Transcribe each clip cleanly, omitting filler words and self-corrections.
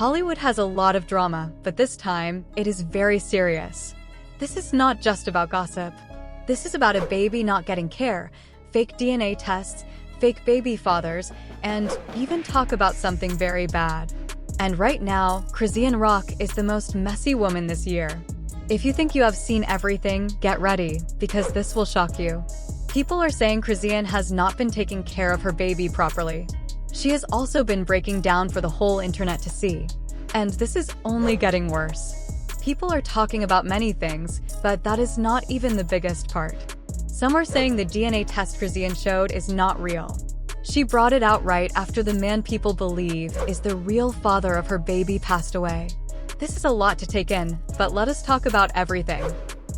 Hollywood has a lot of drama, but this time, it is very serious. This is not just about gossip. This is about a baby not getting care, fake DNA tests, fake baby fathers, and even talk about something very bad. And right now, Chrisean Rock is the most messy woman this year. If you think you have seen everything, get ready, because this will shock you. People are saying Chrisean has not been taking care of her baby properly. She has also been breaking down for the whole internet to see. And this is only getting worse. People are talking about many things, but that is not even the biggest part. Some are saying the DNA test Chrisean showed is not real. She brought it out right after the man people believe is the real father of her baby passed away. This is a lot to take in, but let us talk about everything.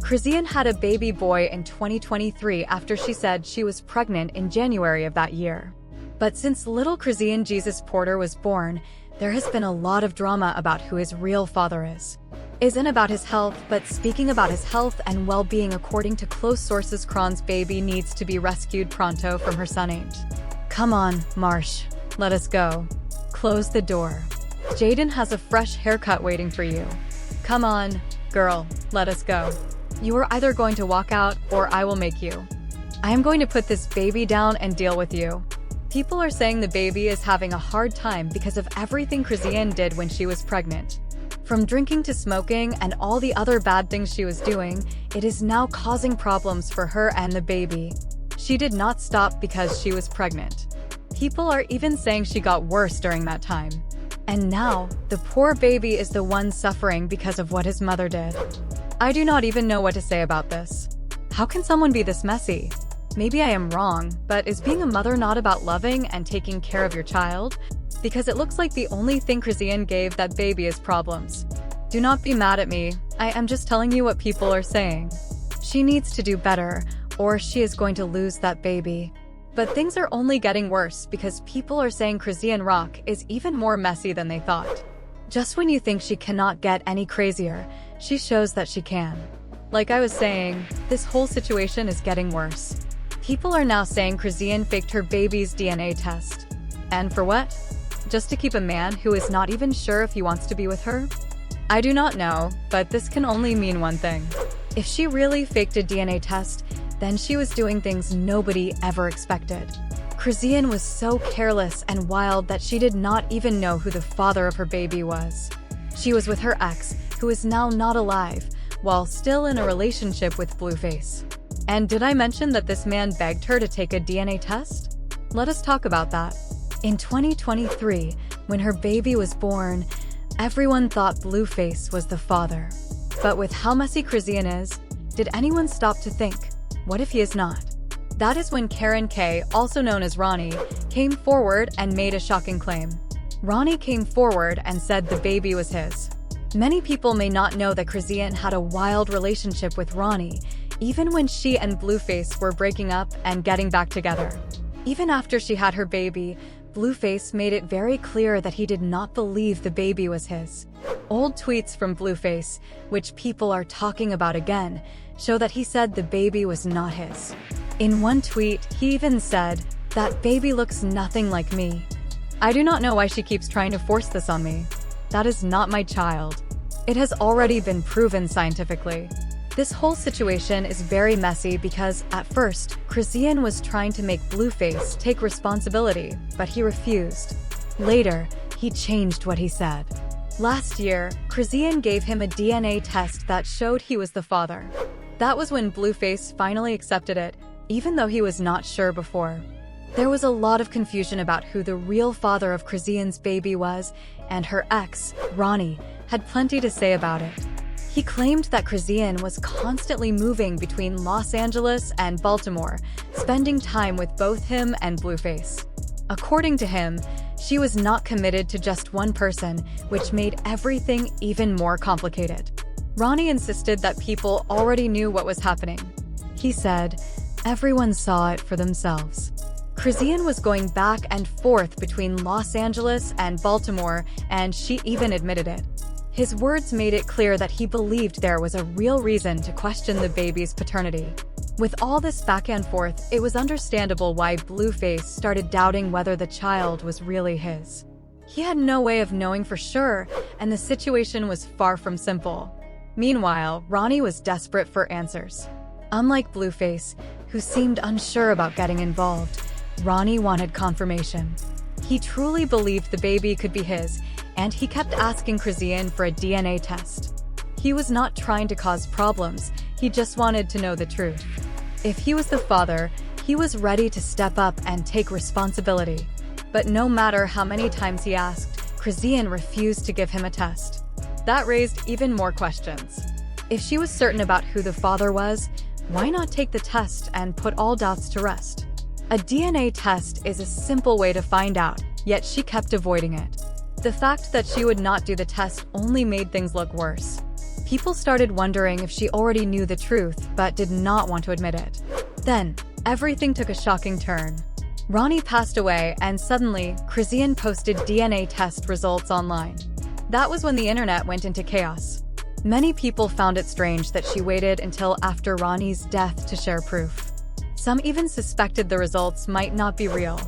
Chrisean had a baby boy in 2023 after she said she was pregnant in January of that year. But since little Chrisean Jesus Porter was born, there has been a lot of drama about who his real father is. Isn't about his health, but speaking about his health and well-being. According to close sources, Cron's baby needs to be rescued pronto from her son age. Come on, Marsh. Let us go. Close the door. Jaden has a fresh haircut waiting for you. Come on, girl, let us go. You are either going to walk out or I will make you. I am going to put this baby down and deal with you. People are saying the baby is having a hard time because of everything Chrisean did when she was pregnant. From drinking to smoking and all the other bad things she was doing, it is now causing problems for her and the baby. She did not stop because she was pregnant. People are even saying she got worse during that time. And now, the poor baby is the one suffering because of what his mother did. I do not even know what to say about this. How can someone be this messy? Maybe I am wrong, but is being a mother not about loving and taking care of your child? Because it looks like the only thing Chrisean gave that baby is problems. Do not be mad at me, I am just telling you what people are saying. She needs to do better, or she is going to lose that baby. But things are only getting worse because people are saying Chrisean Rock is even more messy than they thought. Just when you think she cannot get any crazier, she shows that she can. Like I was saying, this whole situation is getting worse. People are now saying Chrisean faked her baby's DNA test. And for what? Just to keep a man who is not even sure if he wants to be with her? I do not know, but this can only mean one thing. If she really faked a DNA test, then she was doing things nobody ever expected. Chrisean was so careless and wild that she did not even know who the father of her baby was. She was with her ex, who is now not alive, while still in a relationship with Blueface. And did I mention that this man begged her to take a DNA test? Let us talk about that. In 2023, when her baby was born, everyone thought Blueface was the father. But with how messy Chrisean is, did anyone stop to think, what if he is not? That is when Karen K, also known as Ronnie, came forward and made a shocking claim. Ronnie came forward and said the baby was his. Many people may not know that Chrisean had a wild relationship with Ronnie, even when she and Blueface were breaking up and getting back together. Even after she had her baby, Blueface made it very clear that he did not believe the baby was his. Old tweets from Blueface, which people are talking about again, show that he said the baby was not his. In one tweet, he even said, "That baby looks nothing like me." I do not know why she keeps trying to force this on me. That is not my child. It has already been proven scientifically. This whole situation is very messy because, at first, Chrisean was trying to make Blueface take responsibility, but he refused. Later, he changed what he said. Last year, Chrisean gave him a DNA test that showed he was the father. That was when Blueface finally accepted it, even though he was not sure before. There was a lot of confusion about who the real father of Chrisean's baby was, and her ex, Ronnie, had plenty to say about it. He claimed that Chrisean was constantly moving between Los Angeles and Baltimore, spending time with both him and Blueface. According to him, she was not committed to just one person, which made everything even more complicated. Ronnie insisted that people already knew what was happening. He said, everyone saw it for themselves. Chrisean was going back and forth between Los Angeles and Baltimore, and she even admitted it. His words made it clear that he believed there was a real reason to question the baby's paternity. With all this back and forth, it was understandable why Blueface started doubting whether the child was really his. He had no way of knowing for sure, and the situation was far from simple. Meanwhile, Ronnie was desperate for answers. Unlike Blueface, who seemed unsure about getting involved, Ronnie wanted confirmation. He truly believed the baby could be his, and he kept asking Chrisean for a DNA test. He was not trying to cause problems, he just wanted to know the truth. If he was the father, he was ready to step up and take responsibility. But no matter how many times he asked, Chrisean refused to give him a test. That raised even more questions. If she was certain about who the father was, why not take the test and put all doubts to rest? A DNA test is a simple way to find out, yet she kept avoiding it. The fact that she would not do the test only made things look worse. People started wondering if she already knew the truth, but did not want to admit it. Then, everything took a shocking turn. Ronnie passed away, and suddenly, Chrisean posted DNA test results online. That was when the internet went into chaos. Many people found it strange that she waited until after Ronnie's death to share proof. Some even suspected the results might not be real.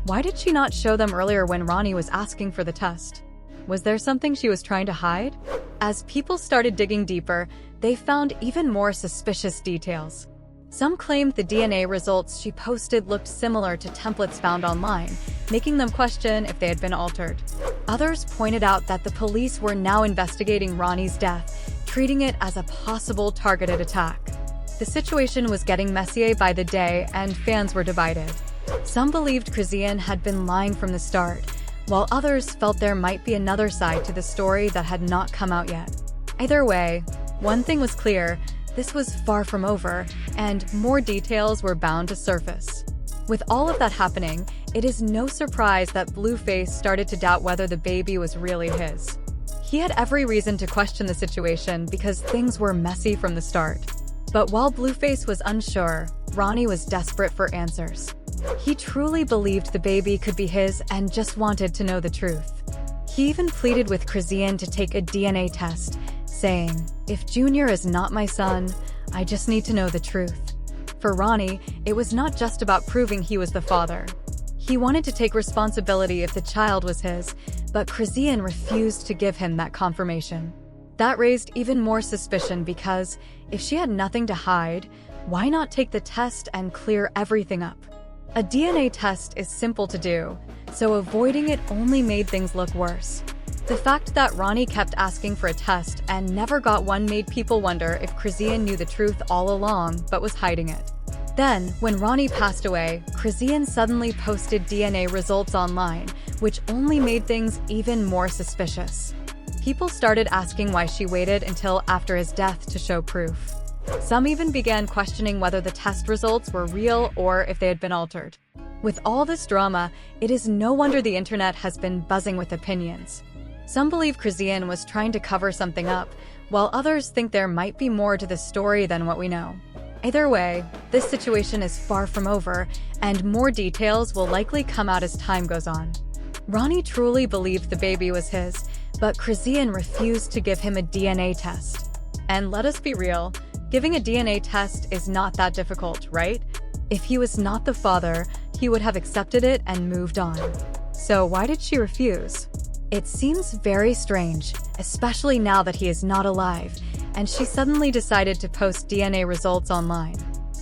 Why did she not show them earlier when Ronnie was asking for the test? Was there something she was trying to hide? As people started digging deeper, they found even more suspicious details. Some claimed the DNA results she posted looked similar to templates found online, making them question if they had been altered. Others pointed out that the police were now investigating Ronnie's death, treating it as a possible targeted attack. The situation was getting messier by the day, and fans were divided. Some believed Chrisean had been lying from the start, while others felt there might be another side to the story that had not come out yet. Either way, one thing was clear: this was far from over, and more details were bound to surface. With all of that happening, it is no surprise that Blueface started to doubt whether the baby was really his. He had every reason to question the situation because things were messy from the start. But while Blueface was unsure, Ronnie was desperate for answers. He truly believed the baby could be his and just wanted to know the truth. He even pleaded with Chrisean to take a DNA test, saying, "If Junior is not my son, I just need to know the truth." For Ronnie, it was not just about proving he was the father. He wanted to take responsibility if the child was his, but Chrisean refused to give him that confirmation. That raised even more suspicion because, if she had nothing to hide, why not take the test and clear everything up? A DNA test is simple to do, so avoiding it only made things look worse. The fact that Ronnie kept asking for a test and never got one made people wonder if Chrisean knew the truth all along but was hiding it. Then, when Ronnie passed away, Chrisean suddenly posted DNA results online, which only made things even more suspicious. People started asking why she waited until after his death to show proof. Some even began questioning whether the test results were real or if they had been altered. With all this drama, it is no wonder the internet has been buzzing with opinions. Some believe Chrisean was trying to cover something up, while others think there might be more to the story than what we know. Either way, this situation is far from over, and more details will likely come out as time goes on. Ronnie truly believed the baby was his, but Chrisean refused to give him a DNA test. And let us be real, giving a DNA test is not that difficult, right? If he was not the father, he would have accepted it and moved on. So why did she refuse? It seems very strange, especially now that he is not alive, and she suddenly decided to post DNA results online.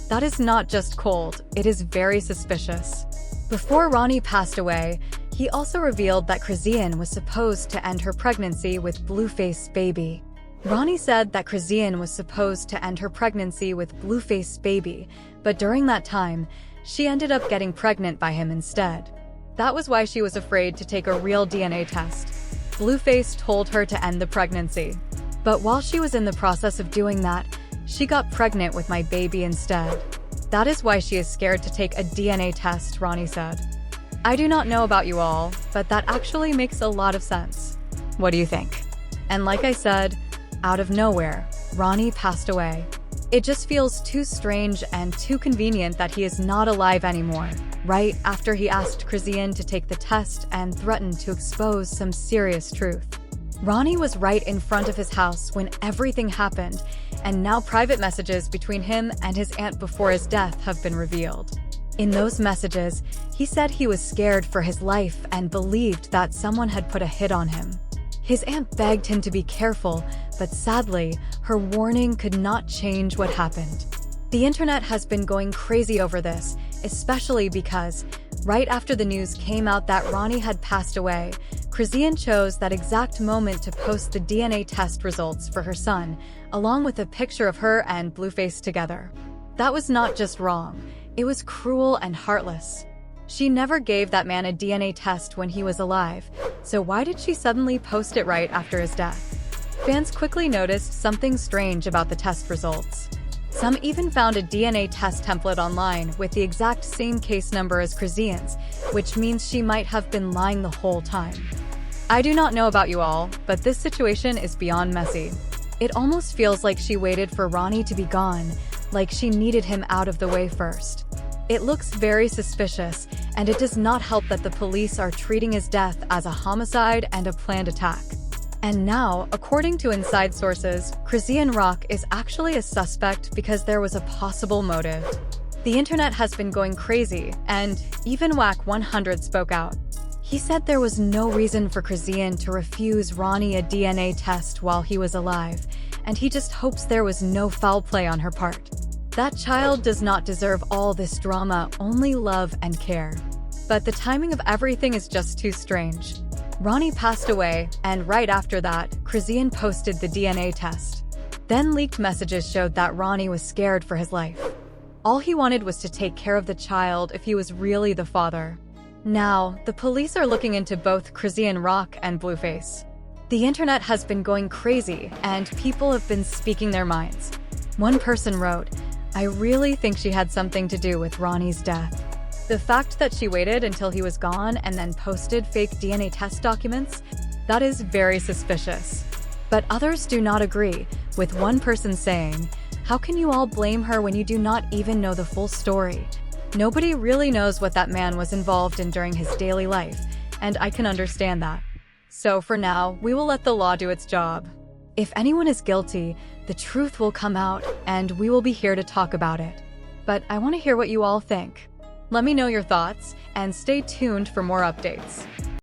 That is not just cold, it is very suspicious. Before Ronnie passed away, he also revealed that Chrisean was supposed to end her pregnancy with Blueface baby. Ronnie said that Chrisean was supposed to end her pregnancy with Blueface baby, but during that time, she ended up getting pregnant by him instead. That was why she was afraid to take a real DNA test. Blueface told her to end the pregnancy. But while she was in the process of doing that, she got pregnant with my baby instead. That is why she is scared to take a DNA test, Ronnie said. I do not know about you all, but that actually makes a lot of sense. What do you think? And like I said, out of nowhere, Ronnie passed away. It just feels too strange and too convenient that he is not alive anymore, right after he asked Chrisean to take the test and threatened to expose some serious truth. Ronnie was right in front of his house when everything happened, and now private messages between him and his aunt before his death have been revealed. In those messages, he said he was scared for his life and believed that someone had put a hit on him. His aunt begged him to be careful, but sadly, her warning could not change what happened. The internet has been going crazy over this, especially because, right after the news came out that Ronnie had passed away, Chrisean chose that exact moment to post the DNA test results for her son, along with a picture of her and Blueface together. That was not just wrong, it was cruel and heartless. She never gave that man a DNA test when he was alive, so why did she suddenly post it right after his death? Fans quickly noticed something strange about the test results. Some even found a DNA test template online with the exact same case number as Chrisean's, which means she might have been lying the whole time. I do not know about you all, but this situation is beyond messy. It almost feels like she waited for Ronnie to be gone, like she needed him out of the way first. It looks very suspicious, and it does not help that the police are treating his death as a homicide and a planned attack. And now, according to inside sources, Chrisean Rock is actually a suspect because there was a possible motive. The internet has been going crazy, and even Whack 100 spoke out. He said there was no reason for Chrisean to refuse Ronnie a DNA test while he was alive, and he just hopes there was no foul play on her part. That child does not deserve all this drama, only love and care. But the timing of everything is just too strange. Ronnie passed away, and right after that, Chrisean posted the DNA test. Then leaked messages showed that Ronnie was scared for his life. All he wanted was to take care of the child if he was really the father. Now, the police are looking into both Chrisean Rock and Blueface. The internet has been going crazy, and people have been speaking their minds. One person wrote, "I really think she had something to do with Ronnie's death." The fact that she waited until he was gone and then posted fake DNA test documents, that is very suspicious. But others do not agree, with one person saying, "How can you all blame her when you do not even know the full story? Nobody really knows what that man was involved in during his daily life, and I can understand that." So for now, we will let the law do its job. If anyone is guilty, the truth will come out, and we will be here to talk about it. But I want to hear what you all think. Let me know your thoughts, and stay tuned for more updates.